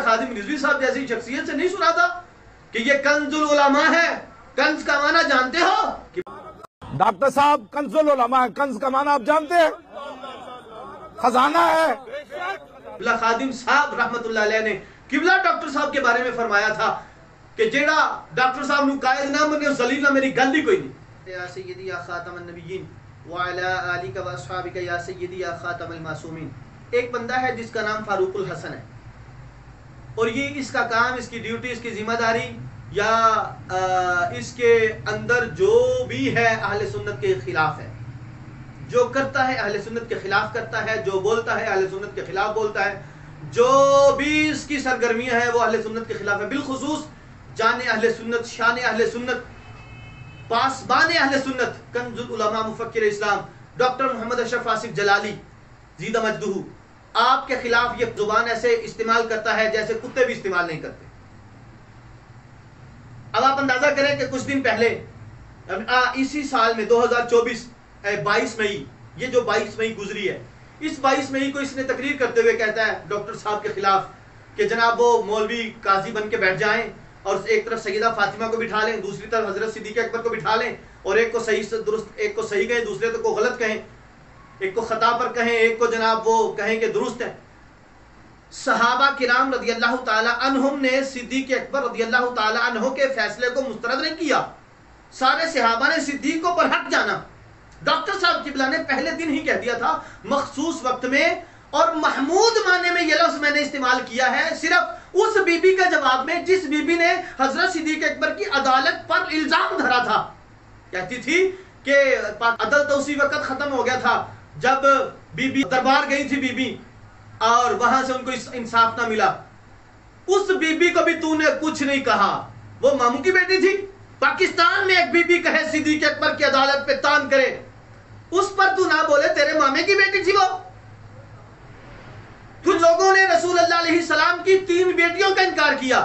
خادم رضوی صاحب جیسی شخصیت سے نہیں سنا تھا کہ یہ کنز العلماء ہے؟ کنز کا معنی جانتے ہو؟ ڈاکٹر صاحب کنز العلماء ہے، کنز کا معنی آپ جانتے ہیں؟ خزانہ ہے۔ قبلہ خادم صاحب رحمت اللہ علیہ نے قبلہ ڈاکٹر صاحب کے بارے میں فرمایا تھا کہ جیڑا ڈاکٹر صاحب نو قائد نہ بنے ذلیل نہ میری گل ہی کوئی نہیں۔ یا سیدی یا خاتم النبیین وعلی آلک و اصحابک یا سیدی یا خاتم المعصومین۔ ایک بندہ ہے جس کا نام فاروق الحسن ہے، اور یہ اس کا کام، اس کی ڈیوٹی، اس کی ذمہ داری یا اس کے اندر جو بھی ہے اہل سنت کے خلاف ہے، جو کرتا ہے اہل سنت کے خلاف کرتا ہے، جو بولتا ہے اہل سنت کے خلاف بولتا ہے، جو بھی اس کی سرگرمیاں ہیں وہ اہل سنت کے خلاف ہے۔ بالخصوص جان اہل سنت، شان اہل سنت، پاسبان اہل سنت، کنز العلماء مفکر اسلام ڈاکٹر محمد اشرف آصف جلالی زیدہ مجدہ، آپ کے خلاف یہ زبان ایسے استعمال کرتا ہے جیسے کتے بھی استعمال نہیں کرتے۔ اب آپ اندازہ کریں کہ کچھ دن پہلے اسی سال میں 2024 22 مئی، یہ جو 22 مئی گزری ہے، اس 22 مئی کو اس نے تقریر کرتے ہوئے کہتا ہے ڈاکٹر صاحب کے خلاف کہ جناب وہ مولوی قاضی بن کے بیٹھ جائیں اور ایک طرف سیدہ فاطمہ کو بٹھا لیں، دوسری طرف حضرت صدیق اکبر کو بٹھا لیں، اور ایک کو صحیح سے درست، ایک کو صحیح کہیں، دوسرے کو غلط کہیں، ایک کو خطا پر کہیں، ایک کو جناب وہ کہیں کہ درست ہے۔ صحابہ کرام رضی اللہ تعالی عنہم نے صدیق اکبر رضی اللہ تعالی عنہ کے فیصلے کو مسترد نہیں کیا، سارے صحابہ نے صدیق کو برحق جانا۔ ڈاکٹر صاحب قبلہ نے پہلے دن ہی کہہ دیا تھا مخصوص وقت میں، اور محمود معنی میں یہ لفظ میں نے استعمال کیا ہے صرف اس بی بی کا جواب میں جس بی بی نے حضرت صدیق اکبر کی عدالت پر الزام دھرا تھا۔ کہتی تھی کہ عدل تو اسی وقت ختم ہو گیا تھا جب بی بی دربار گئی تھی بی بی، اور وہاں سے ان کو انصاف نہ ملا۔ اس بی بی کو بھی تو نے کچھ نہیں کہا، وہ ماموں کی بیٹی تھی۔ پاکستان میں ایک بی بی کہے صدیق اکبر کی عدالت پہ تان کرے، اس پر تو نہ بولے تیرے مامے کی بیٹی تھی وہ۔ کچھ لوگوں نے رسول اللہ علیہ السلام کی 3 بیٹیوں کا انکار کیا،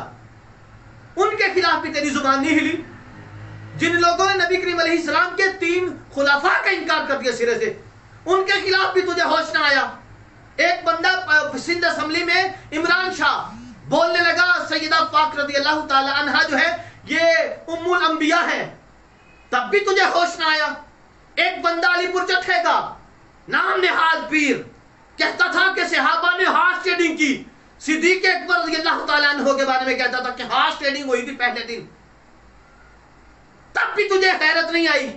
ان کے خلاف بھی تیری زبان نہیں ہلی۔ جن لوگوں نے نبی کریم علیہ السلام کے 3 خلفاء کا انکار کر دیا سرے سے، ان کے خلاف بھی تجھے ہوش نہ آیا۔ ایک بندہ سندھ اسمبلی میں عمران شاہ بولنے لگا سیدہ پاک رضی اللہ تعالی عنہا جو ہے یہ ام الانبیاء ہے، تب بھی تجھے ہوش نہ آیا۔ ایک بندہ علی پور چٹھے کا نام نہاد پیر کہتا تھا کہ صحابہ نے ہارس ٹریڈنگ کی، صدیق اکبر رضی اللہ تعالیٰ عنہ کے بارے میں کہتا تھا کہ ہارس ٹریڈنگ ہوئی تھی پہلے دن، تب بھی تجھے غیرت نہیں آئی۔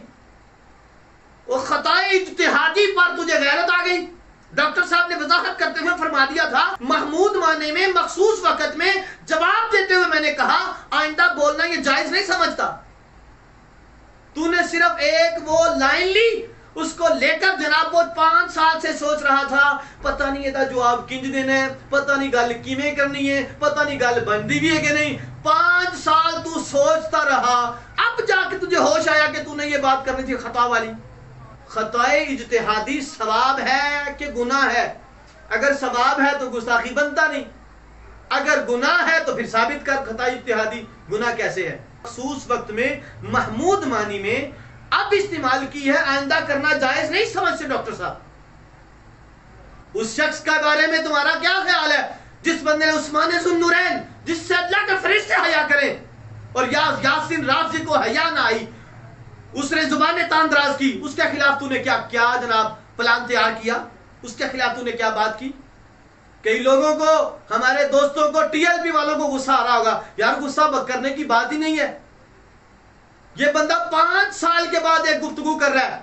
وہ خطائے اجتہادی پر تجھے غیرت آ گئی۔ ڈاکٹر صاحب نے وضاحت کرتے ہوئے فرما دیا تھا محمود معنی میں مخصوص وقت میں جواب دیتے ہوئے میں نے کہا آئندہ بولنا یہ جائز نہیں سمجھتا۔ تو نے صرف ایک وہ لائن لی، اس کو لے کر جناب وہ 5 سال سے سوچ رہا تھا پتہ نہیں یہ جواب کنج دینا ہے، پتہ نہیں گل کیویں کرنی ہے، پتہ نہیں گل بندی بھی ہے کہ نہیں۔ 5 سال تو سوچتا رہا، اب جا کے تجھے ہوش آیا کہ تو نے یہ بات کرنی تھی خطا والی۔ خطائے اجتہادی ثواب ہے کہ گناہ ہے؟ اگر ثواب ہے تو گستاخی بنتا نہیں، اگر گناہ ہے تو پھر ثابت کر خطائے اجتہادی گناہ کیسے ہے۔ مخصوص وقت میں محمود معنی میں اب استعمال کی ہے، آئندہ کرنا جائز نہیں سمجھتے ڈاکٹر صاحب۔ اس شخص کا بارے میں تمہارا کیا خیال ہے جس بندے نے عثمان ذو النورین، جس سے اللہ کے فرشتے حیا کریں، اور یاسین رافضی کو حیا نہ آئی، اس نے زبان تان دراز کی، اس کے خلاف تو نے کیا جناب پلان تیار کیا، اس کے خلاف تو نے کیا بات کی۔ کئی لوگوں کو، ہمارے دوستوں کو، ٹی ایل پی والوں کو غصہ آ رہا ہوگا، یار غصہ کرنے کی بات ہی نہیں ہے۔ یہ بندہ 5 سال کے بعد ایک گفتگو کر رہا ہے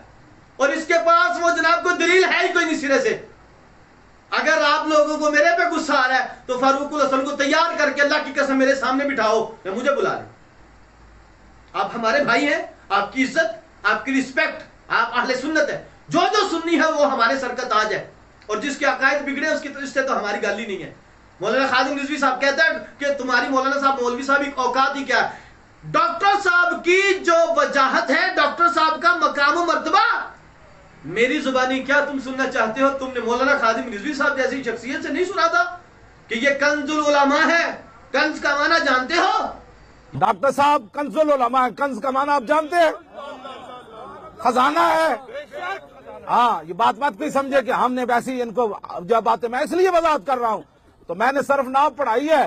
اور اس کے پاس وہ جناب کوئی دلیل ہے ہی کوئی نہیں سرے سے۔ اگر آپ لوگوں کو میرے پہ غصہ آ رہا ہے تو فاروق الحسن کو تیار کر کے اللہ کی قسم میرے سامنے بٹھاؤ، میں مجھے بلا لیں۔ آپ ہمارے بھائی ہیں، آپ کی عزت، آپ کی رسپیکٹ، آپ اہل سنت ہے، جو سنی ہے وہ ہمارے سر کا تاج ہے، اور جس کے عقائد بگڑے اس سے تو ہماری گل ہی نہیں ہے۔ مولانا خادم رضوی صاحب کہتا ہے کہ تمہاری مولانا صاحب مولوی صاحب کی اوقات ہی کیا ہے۔ ڈاکٹر صاحب کی جو وجاہت ہے، ڈاکٹر صاحب کا مقام و مرتبہ، میری زبانی کیا تم سننا چاہتے ہو؟ تم نے مولانا خادم رضوی صاحب جیسی شخصیت سے نہیں سنا تھا کہ یہ کنز العلماء ہے؟ کنز کا معنی جانتے ہو؟ ڈاکٹر صاحب کنز العلماء ہے، کنز کا معنی آپ جانتے ہیں؟ خزانہ ہے۔ ہاں، یہ بات مت کوئی سمجھے کہ ہم نے ویسی ان کو جو باتیں، میں اس لیے وضاحت کر رہا ہوں، تو میں نے صرف نام پڑھائی ہے